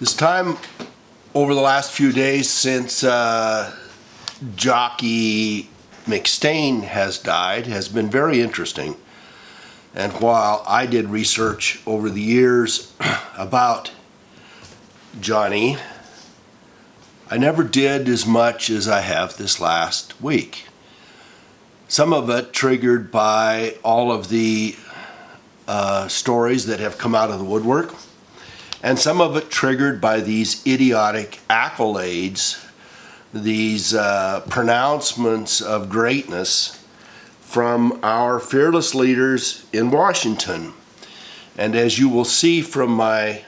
This time over the last few days since jockey McStain has died has been very interesting. And while I did research over the years about Johnny, I never did as much as I have this last week. Some of it triggered by all of the stories that have come out of the woodwork, and some of it triggered by these idiotic accolades, these pronouncements of greatness from our fearless leaders in Washington. And as you will see from my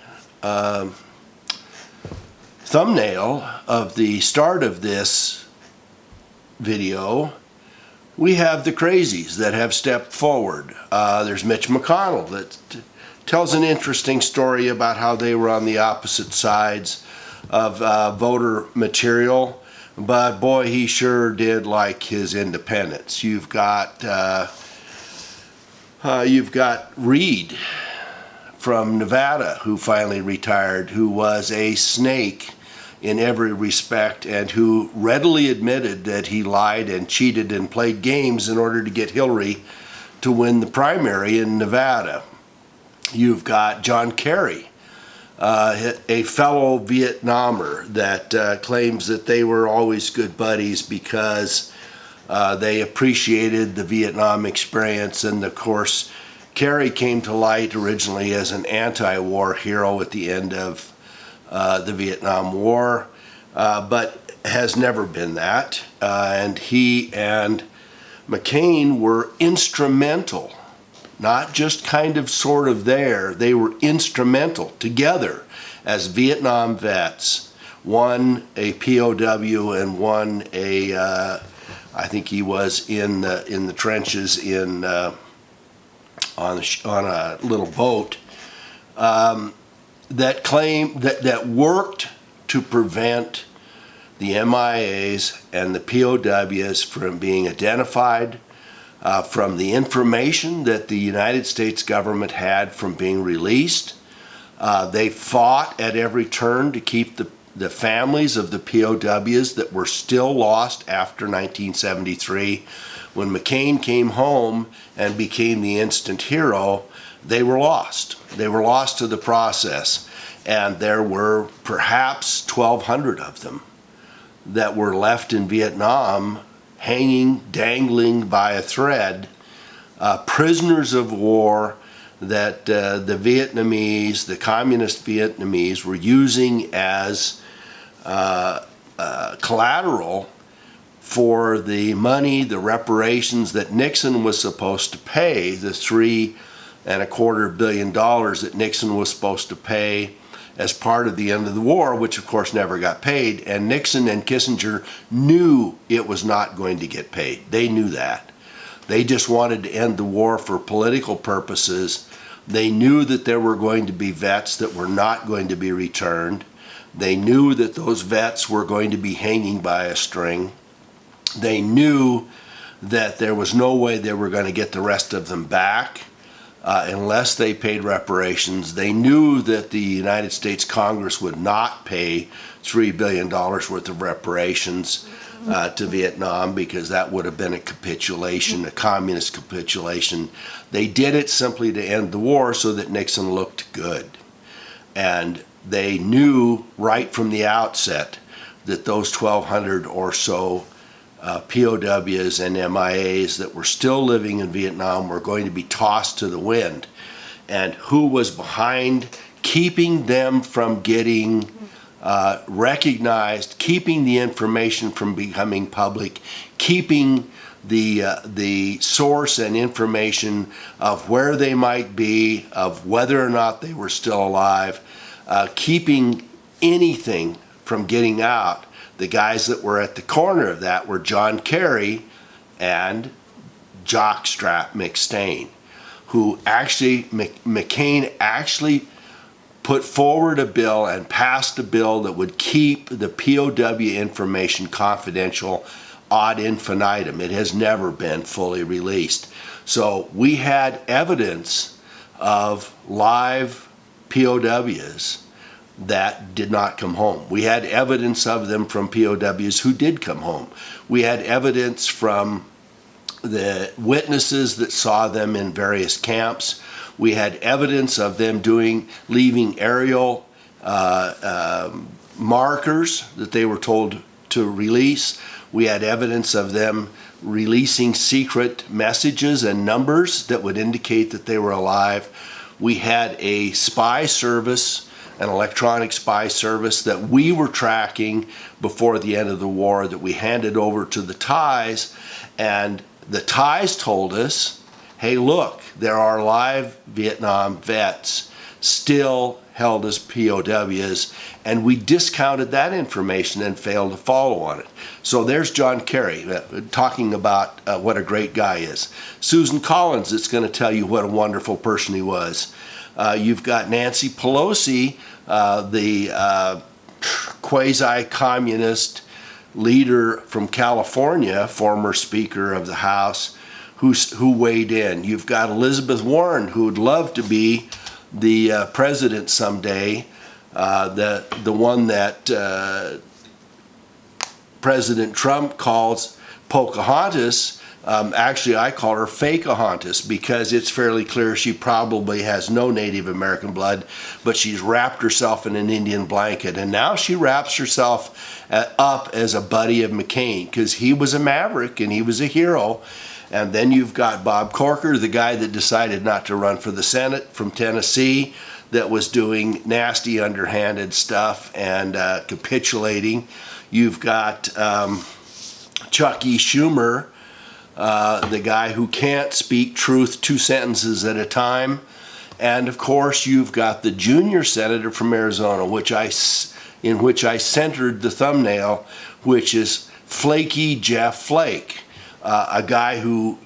thumbnail of the start of this video, we have the crazies that have stepped forward. There's Mitch McConnell that tells an interesting story about how they were on the opposite sides of voter material, but boy, he sure did like his independence. You've got Reed from Nevada, who finally retired, who was a snake in every respect and who readily admitted that he lied and cheated and played games in order to get Hillary to win the primary in Nevada. You've got John Kerry, a fellow Vietnamer that claims that they were always good buddies because they appreciated the Vietnam experience. And of course, Kerry came to light originally as an anti-war hero at the end of the Vietnam War, but has never been that. And he and McCain were instrumental, not just kind of sort of there, they were instrumental together as Vietnam vets. One a POW and one I think he was in the trenches on a little boat, that claimed that worked to prevent the MIAs and the POWs from being identified, from the information that the United States government had from being released. They fought at every turn to keep the families of the POWs that were still lost after 1973. When McCain came home and became the instant hero, they were lost. They were lost to the process. And there were perhaps 1,200 of them that were left in Vietnam, hanging, dangling by a thread, prisoners of war that the Vietnamese, the communist Vietnamese, were using as collateral for the money, the reparations that Nixon was supposed to pay, the $3.25 billion that Nixon was supposed to pay as part of the end of the war, which of course never got paid. And Nixon and Kissinger knew it was not going to get paid. They knew that. They just wanted to end the war for political purposes. They knew that there were going to be vets that were not going to be returned. They knew that those vets were going to be hanging by a string. They knew that there was no way they were going to get the rest of them back unless they paid reparations. They knew that the United States Congress would not pay $3 billion worth of reparations to Vietnam, because that would have been a capitulation, a communist capitulation. They did it simply to end the war so that Nixon looked good. And they knew right from the outset that those 1,200 or so POWs and MIAs that were still living in Vietnam were going to be tossed to the wind. And who was behind keeping them from getting recognized, keeping the information from becoming public, keeping the source and information of where they might be, of whether or not they were still alive, keeping anything from getting out. The guys that were at the corner of that were John Kerry and Jockstrap McStain, who actually, McCain actually put forward a bill and passed a bill that would keep the POW information confidential ad infinitum. It has never been fully released. So we had evidence of live POWs that did not come home. We had evidence of them from POWs who did come home. We had evidence from the witnesses that saw them in various camps. We had evidence of them leaving aerial markers that they were told to release. We had evidence of them releasing secret messages and numbers that would indicate that they were alive. We had a spy service, an electronic spy service that we were tracking before the end of the war that we handed over to the Thais, and the Thais told us, hey, look, there are live Vietnam vets still held as POWs, and we discounted that information and failed to follow on it. So there's John Kerry talking about what a great guy is. Susan Collins is going to tell you what a wonderful person he was. You've got Nancy Pelosi, the quasi-communist leader from California, former Speaker of the House, who weighed in. You've got Elizabeth Warren, who would love to be the president someday, the one that President Trump calls Pocahontas. Actually, I call her Fakeahontas because it's fairly clear she probably has no Native American blood, but she's wrapped herself in an Indian blanket, and now she wraps herself up as a buddy of McCain because he was a maverick and he was a hero. And then you've got Bob Corker, the guy that decided not to run for the Senate from Tennessee, that was doing nasty, underhanded stuff and capitulating. You've got Chuck E. Schumer, the guy who can't speak truth 2 sentences at a time. And of course, you've got the junior senator from Arizona, in which I centered the thumbnail, which is Flakey Jeff Flake. A guy who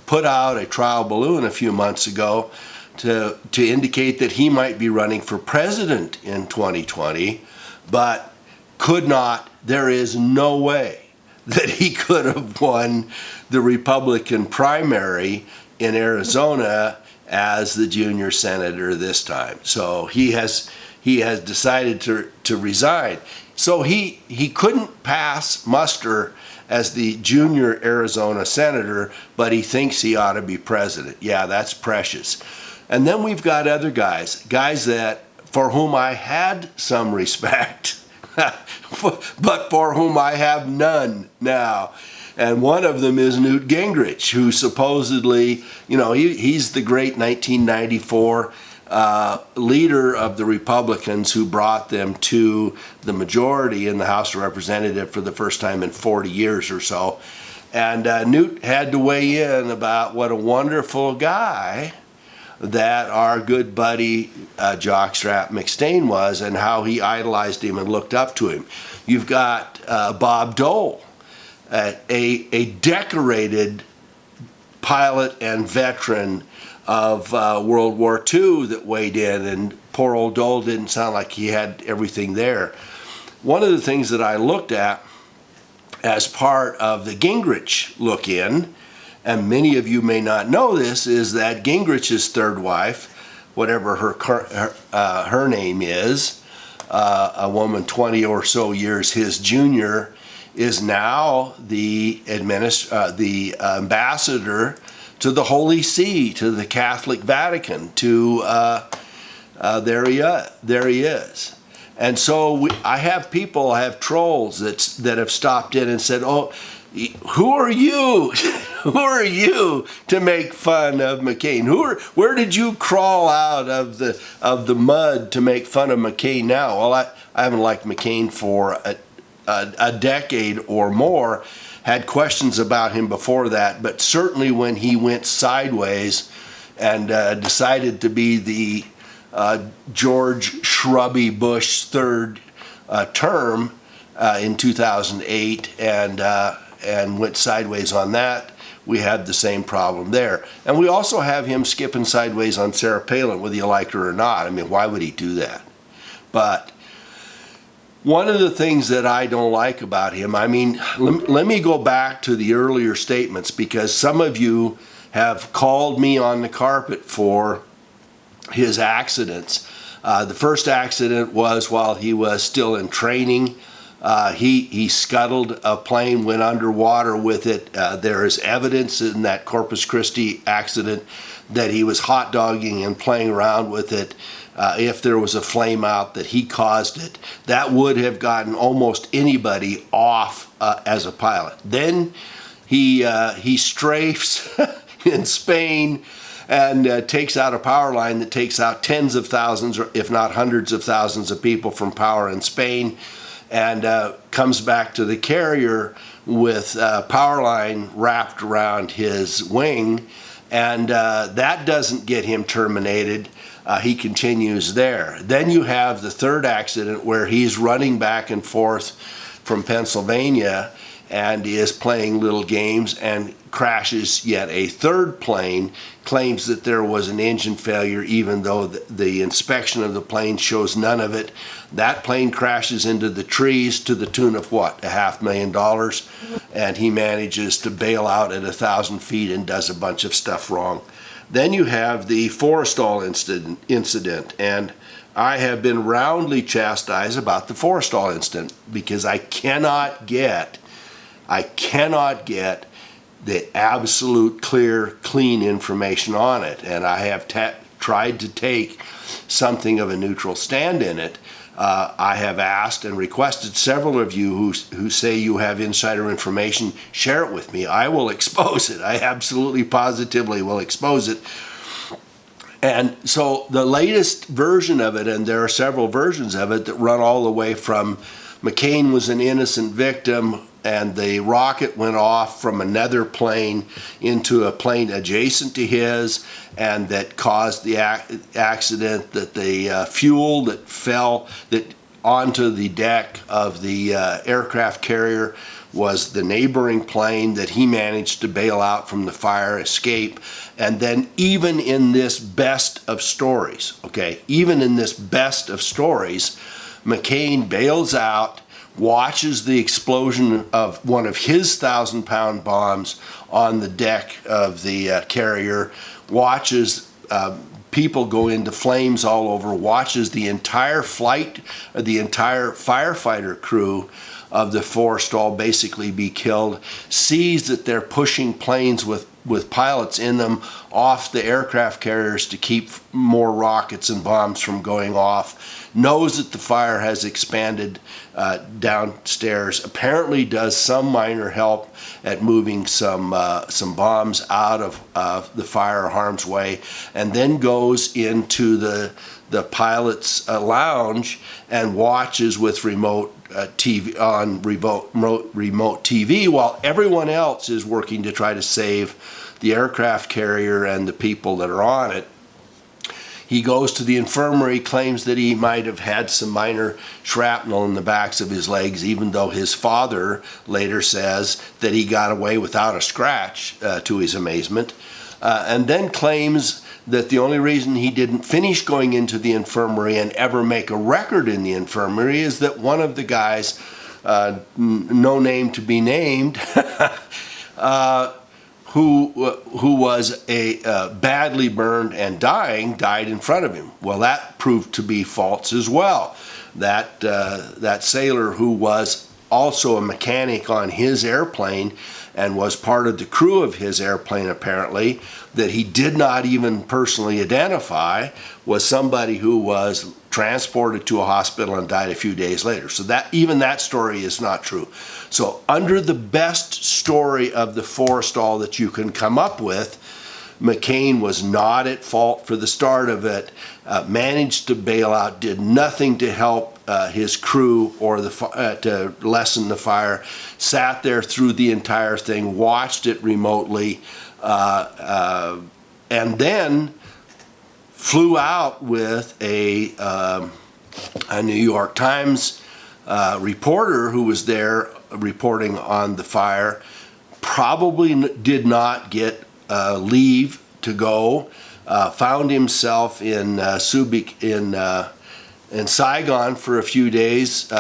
put out a trial balloon a few months ago to indicate that he might be running for president in 2020, but could not. There is no way that he could have won the Republican primary in Arizona as the junior senator this time. So he has decided to resign. So he couldn't pass muster as the junior Arizona senator, but he thinks he ought to be president. Yeah, that's precious. And then we've got other guys that for whom I had some respect, but for whom I have none now. And one of them is Newt Gingrich, who supposedly, he's the great 1994 leader of the Republicans who brought them to the majority in the House of Representatives for the first time in 40 years or so. And Newt had to weigh in about what a wonderful guy that our good buddy jockstrap McStain was and how he idolized him and looked up to him. You've got Bob Dole, a decorated pilot and veteran of World War II that weighed in, and poor old Dole didn't sound like he had everything there. One of the things that I looked at as part of the Gingrich look-in, and many of you may not know this, is that Gingrich's third wife, whatever her name is, a woman 20 or so years his junior, is now the ambassador to the Holy See, to the Catholic Vatican, there he is. And so I have trolls that have stopped in and said, oh, who are you? Who are you to make fun of McCain? Where did you crawl out of the mud to make fun of McCain now? Well, I haven't liked McCain for a decade or more. Had questions about him before that, but certainly when he went sideways and decided to be the George Shrubby Bush third term in 2008 and went sideways on that, we had the same problem there. And we also have him skipping sideways on Sarah Palin, whether you like her or not. I mean, why would he do that? But one of the things that I don't like about him, I mean, let me go back to the earlier statements, because some of you have called me on the carpet for his accidents. The first accident was while he was still in training. He scuttled a plane, went underwater with it. There is evidence in that Corpus Christi accident that he was hot dogging and playing around with it. If there was a flame out, that he caused it. That would have gotten almost anybody off as a pilot. Then he strafes in Spain and takes out a power line that takes out tens of thousands, or if not hundreds of thousands of people from power in Spain, and comes back to the carrier with a power line wrapped around his wing, and that doesn't get him terminated. He continues there. Then you have the third accident where he's running back and forth from Pennsylvania and is playing little games and crashes yet a third plane, claims that there was an engine failure even though the inspection of the plane shows none of it. That plane crashes into the trees to the tune of what, $500,000, and he manages to bail out at 1,000 feet and does a bunch of stuff wrong. Then you have the FORRESTAL incident, and I have been roundly chastised about the FORRESTAL incident because I cannot get the absolute clear, clean information on it, and I have tried to take something of a neutral stand in it. I have asked and requested several of you who say you have insider information, share it with me. I will expose it. I absolutely positively will expose it. And so the latest version of it, and there are several versions of it that run all the way from McStain was an innocent victim and the rocket went off from another plane into a plane adjacent to his, and that caused the accident, that the fuel that fell onto the deck of the aircraft carrier was the neighboring plane, that he managed to bail out from the fire, escape. And then even in this best of stories, okay, even in this best of stories, McStain bails out, watches the explosion of one of his 1,000-pound bombs on the deck of the carrier, watches people go into flames all over, watches the entire flight, the entire firefighter crew of the FORRESTAL basically be killed, sees that they're pushing planes with pilots in them off the aircraft carriers to keep more rockets and bombs from going off, knows that the fire has expanded downstairs, apparently does some minor help at moving some bombs out of the fire harm's way, and then goes into the pilot's lounge and watches with remote TV on remote TV while everyone else is working to try to save the aircraft carrier and the people that are on it. He goes to the infirmary, claims that he might have had some minor shrapnel in the backs of his legs, even though his father later says that he got away without a scratch, to his amazement, and then claims that the only reason he didn't finish going into the infirmary and ever make a record in the infirmary is that one of the guys, no name to be named, who was badly burned and died in front of him. Well, that proved to be false as well. That sailor, who was also a mechanic on his airplane and was part of the crew of his airplane apparently, that he did not even personally identify, was somebody who was transported to a hospital and died a few days later. So that even that story is not true. So under the best story of the FORRESTAL that you can come up with, McStain was not at fault for the start of it, managed to bail out, did nothing to help his crew or to lessen the fire, sat there through the entire thing, watched it remotely, and then flew out with a New York Times reporter who was there reporting on the fire, probably did not get leave to go, found himself in Subic in Saigon for a few days,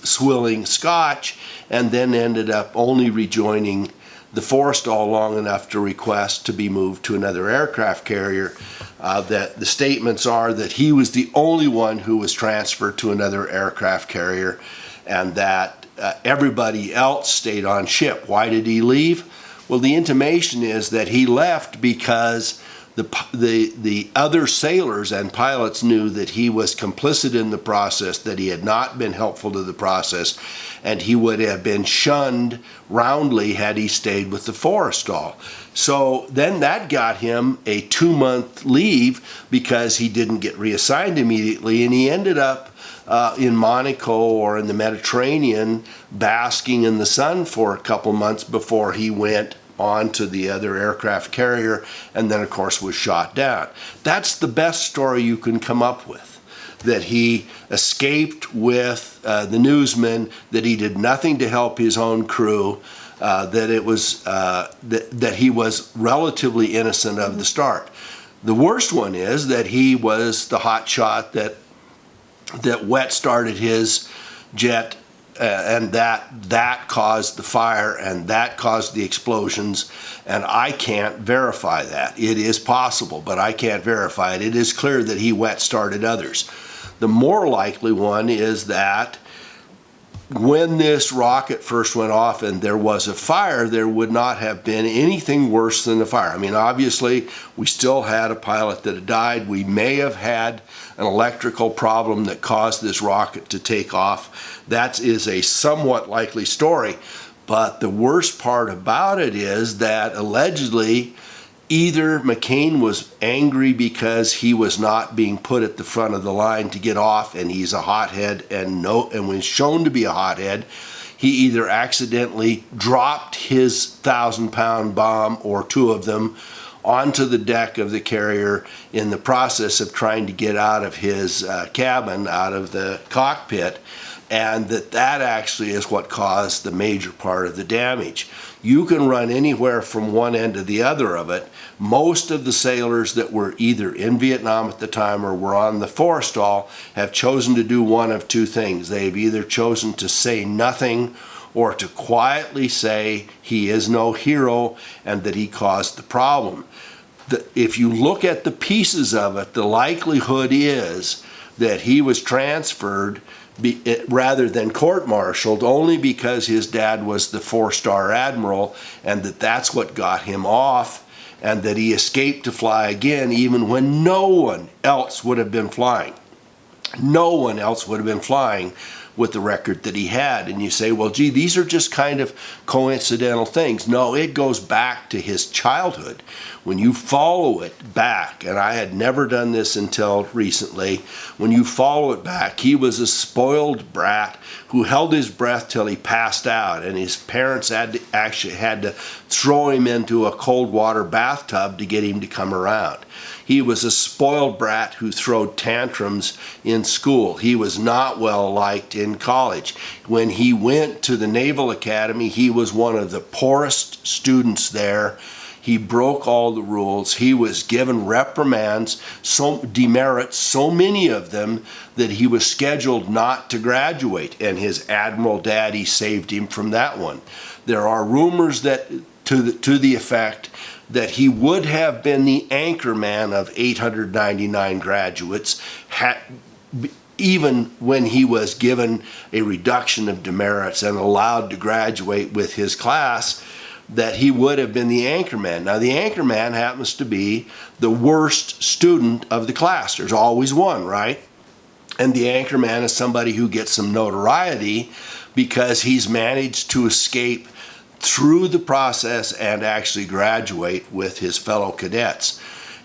swilling scotch, and then ended up only rejoining the FORRESTAL long enough to request to be moved to another aircraft carrier. that the statements are that he was the only one who was transferred to another aircraft carrier, and that everybody else stayed on ship. Why did he leave? Well, the intimation is that he left because the other sailors and pilots knew that he was complicit in the process, that he had not been helpful to the process, and he would have been shunned roundly had he stayed with the FORRESTAL. So then that got him a 2-month leave because he didn't get reassigned immediately, and he ended up in Monaco or in the Mediterranean basking in the sun for a couple months before he went on to the other aircraft carrier, and then of course was shot down. That's the best story you can come up with, that he escaped with the newsman, that he did nothing to help his own crew, that it was that he was relatively innocent of the start. The worst one is that he was the hot shot that wet started his jet, and that caused the fire, and that caused the explosions, and I can't verify that. It is possible, but I can't verify it. It is clear that he wet started others. The more likely one is that when this rocket first went off and there was a fire, there would not have been anything worse than the fire. I mean, obviously, we still had a pilot that had died. We may have had an electrical problem that caused this rocket to take off. That is a somewhat likely story. But the worst part about it is that allegedly, either McStain was angry because he was not being put at the front of the line to get off, and he's a hothead, and was shown to be a hothead. He either accidentally dropped his 1,000-pound bomb or two of them onto the deck of the carrier in the process of trying to get out of his cabin, out of the cockpit, and that actually is what caused the major part of the damage. You can run anywhere from one end to the other of it. Most of the sailors that were either in Vietnam at the time or were on the FORRESTAL have chosen to do one of two things. They've either chosen to say nothing or to quietly say he is no hero and that he caused the problem. If you look at the pieces of it, the likelihood is that he was transferred rather than court-martialed only because his dad was the 4-star admiral, and that's what got him off, and that he escaped to fly again even when no one else would have been flying. No one else would have been flying with the record that he had. And you say, well, gee, these are just kind of coincidental things. No, it goes back to his childhood. When you follow it back, and I had never done this until recently, when you follow it back, he was a spoiled brat who held his breath till he passed out, and his parents actually had to throw him into a cold water bathtub to get him to come around. He was a spoiled brat who threw tantrums in school. He was not well liked in college. When he went to the Naval Academy, he was one of the poorest students there. He broke all the rules. He was given reprimands, demerits, so many of them that he was scheduled not to graduate, and his admiral daddy saved him from that one. There are rumors that to the effect that he would have been the anchor man of 899 graduates even when he was given a reduction of demerits and allowed to graduate with his class, that he would have been the anchor man. Now, the anchor man happens to be the worst student of the class. There's always one, right? And the anchor man is somebody who gets some notoriety because he's managed to escape through the process and actually graduate with his fellow cadets.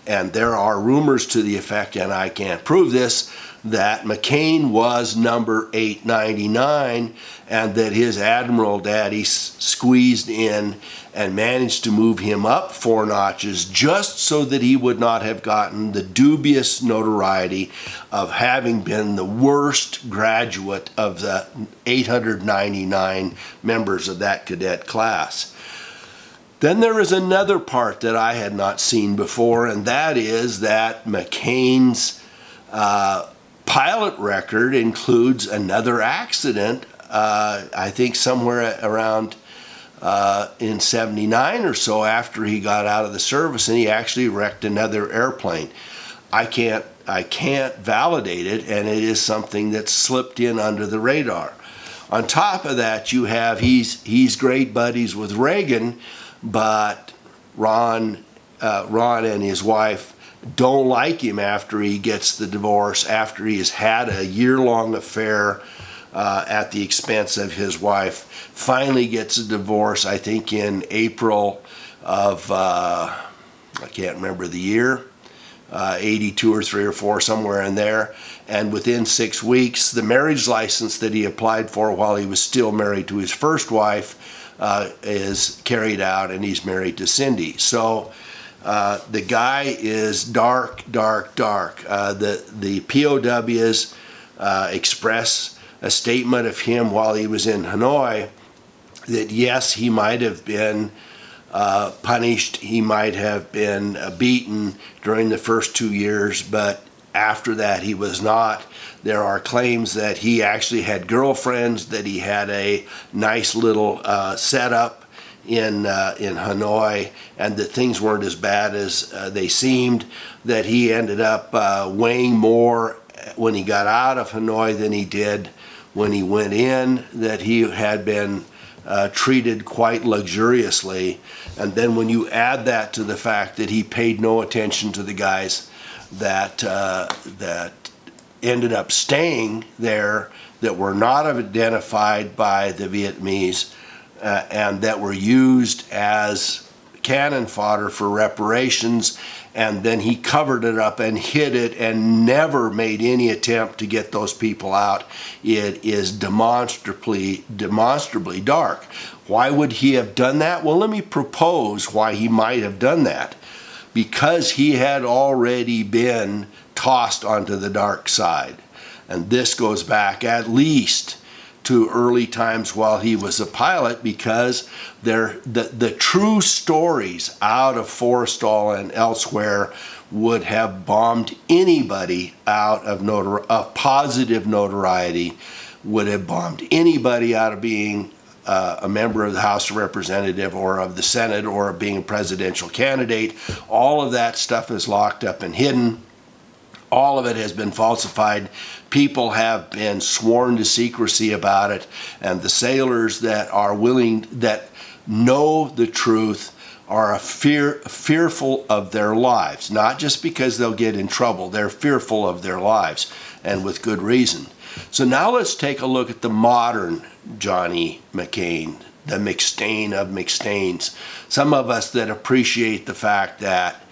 And there are rumors to the effect, and I can't prove this, that McStain was number 899 and that his admiral daddy squeezed in and managed to move him up 4 notches just so that he would not have gotten the dubious notoriety of having been the worst graduate of the 899 members of that cadet class. Then there is another part that I had not seen before, and that is that McStain's pilot record includes another accident, I think somewhere around in 79 or so after he got out of the service, and he actually wrecked another airplane. I can't validate it, and it is something that slipped in under the radar. On top of that, you have he's great buddies with Reagan, but Ron and his wife don't like him after he gets the divorce, after he has had a year-long affair at the expense of his wife. Finally gets a divorce, I think in April of, I can't remember the year, 82 or 3 or 4, somewhere in there. And within 6 weeks, the marriage license that he applied for while he was still married to his first wife is carried out, and he's married to Cindy. So the guy is dark, dark, dark. The POWs express a statement of him while he was in Hanoi that yes, he might have been punished, he might have been beaten during the first 2 years, but after that he was not. There are claims that he actually had girlfriends, that he had a nice little setup in Hanoi, and that things weren't as bad as they seemed, that he ended up weighing more when he got out of Hanoi than he did when he went in, that he had been treated quite luxuriously. And then when you add that to the fact that he paid no attention to the guys that ended up staying there, that were not identified by the Vietnamese, and that were used as cannon fodder for reparations, and then he covered it up and hid it and never made any attempt to get those people out. It is demonstrably dark. Why would he have done that? Well, let me propose why he might have done that. Because he had already been tossed onto the dark side. And this goes back at least to early times while he was a pilot, because the true stories out of Forrestal and elsewhere would have bombed anybody out of positive notoriety, would have bombed anybody out of being a member of the House of Representatives or of the Senate or of being a presidential candidate. All of that stuff is locked up and hidden. All of it has been falsified. People have been sworn to secrecy about it, and the sailors that are willing, that know the truth, are fearful of their lives, not just because they'll get in trouble. They're fearful of their lives, and with good reason. So now let's take a look at the modern Johnny McCain, the McStain of McStains. Some of us that appreciate the fact that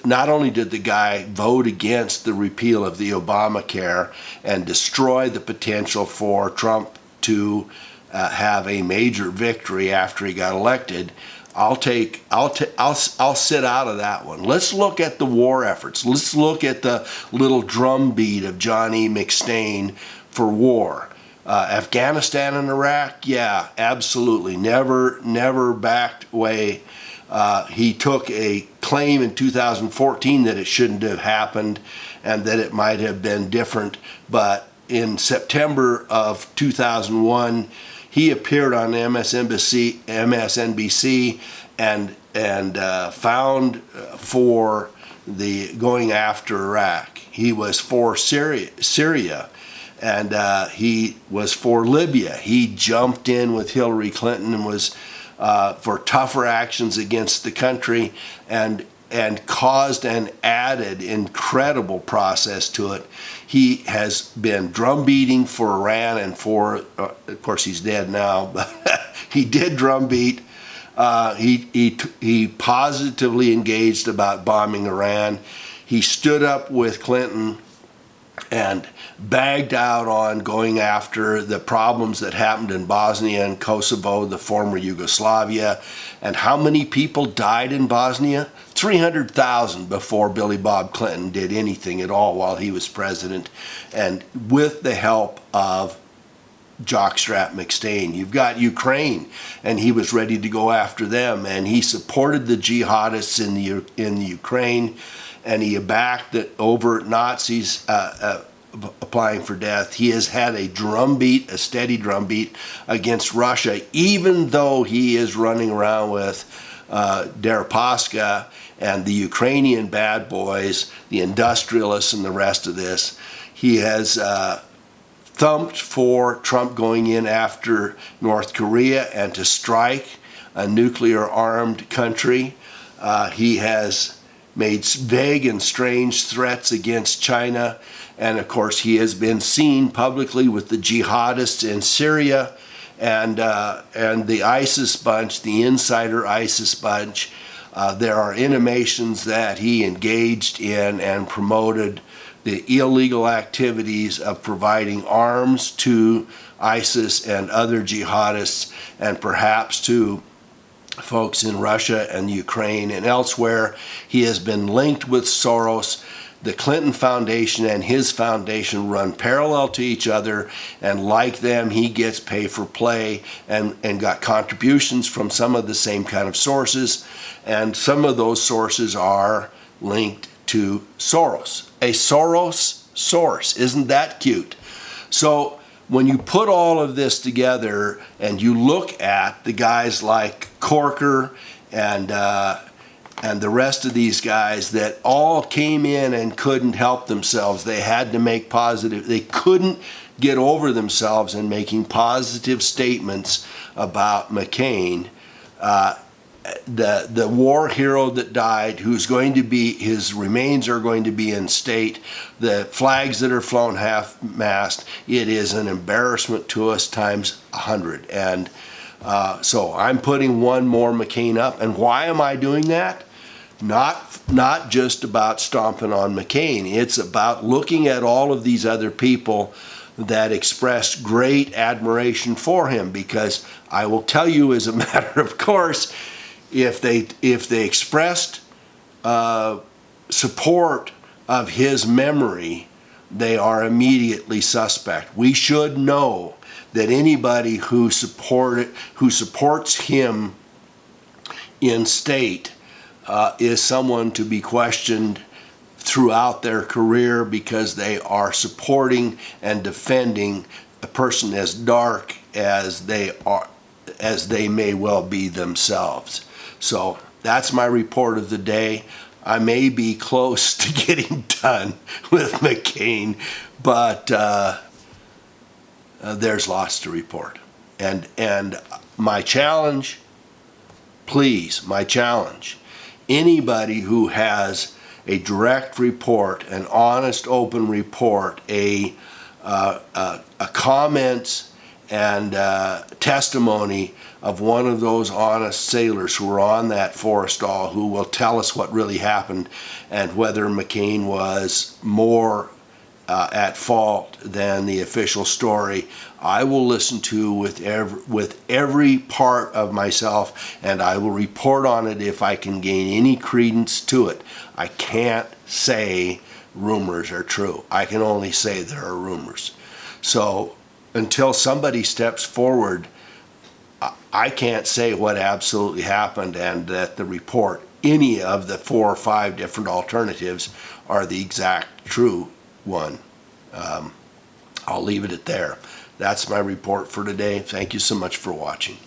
not only did the guy vote against the repeal of the Obamacare and destroy the potential for Trump to have a major victory after he got elected, I'll sit out of that one. Let's look at the war efforts. Let's look at the little drumbeat of Johnny McStain for war. Afghanistan and Iraq, yeah, absolutely. Never backed away. He took a claim in 2014 that it shouldn't have happened and that it might have been different. But in September of 2001, he appeared on MSNBC and found for the going after Iraq. He was for Syria, and he was for Libya. He jumped in with Hillary Clinton and was for tougher actions against the country, and caused and added incredible process to it. He has been drumbeating for Iran and for, of course he's dead now, but he did drumbeat. He positively engaged about bombing Iran. He stood up with Clinton and bagged out on going after the problems that happened in Bosnia and Kosovo, the former Yugoslavia. And how many people died in Bosnia? 300,000 before Billy Bob Clinton did anything at all while he was president, and with the help of Jockstrap McStain. You've got Ukraine, and he was ready to go after them, and he supported the jihadists in the Ukraine, and he backed the overt Nazis applying for death. He has had a steady drumbeat against Russia, even though he is running around with Deripaska and the Ukrainian bad boys, the industrialists and the rest of this. He has thumped for Trump going in after North Korea and to strike a nuclear-armed country. He has made vague and strange threats against China. And of course, he has been seen publicly with the jihadists in Syria and the ISIS bunch, the insider ISIS bunch. There are intimations that he engaged in and promoted the illegal activities of providing arms to ISIS and other jihadists, and perhaps to folks in Russia and Ukraine and elsewhere. He has been linked with Soros. The Clinton Foundation and his foundation run parallel to each other, and like them, he gets pay for play and got contributions from some of the same kind of sources, and some of those sources are linked to Soros. A Soros source. Isn't that cute? So when you put all of this together and you look at the guys like Corker and the rest of these guys that all came in and couldn't help themselves, they had to make positive, they couldn't get over themselves in making positive statements about McCain. The war hero that died, who's going to be, his remains are going to be in state, the flags that are flown half-mast, it is an embarrassment to us times 100. And so I'm putting one more McCain up. And why am I doing that? Not just about stomping on McCain. It's about looking at all of these other people that expressed great admiration for him, because I will tell you, as a matter of course, if they expressed support of his memory, they are immediately suspect. We should know that anybody who supports him in state is someone to be questioned throughout their career, because they are supporting and defending a person as dark as they may well be themselves. So that's my report of the day. I may be close to getting done with McCain, but there's lots to report. And my challenge, please, my challenge, anybody who has a direct report, an honest, open report, a comments and testimony of one of those honest sailors who were on that FORRESTAL, who will tell us what really happened and whether McCain was more at fault than the official story, I will listen to with every part of myself, and I will report on it if I can gain any credence to it. I can't say rumors are true. I can only say there are rumors. So until somebody steps forward, I can't say what absolutely happened and that the report, any of the 4 or 5 different alternatives, are the exact true one. I'll leave it at there. That's my report for today. Thank you so much for watching.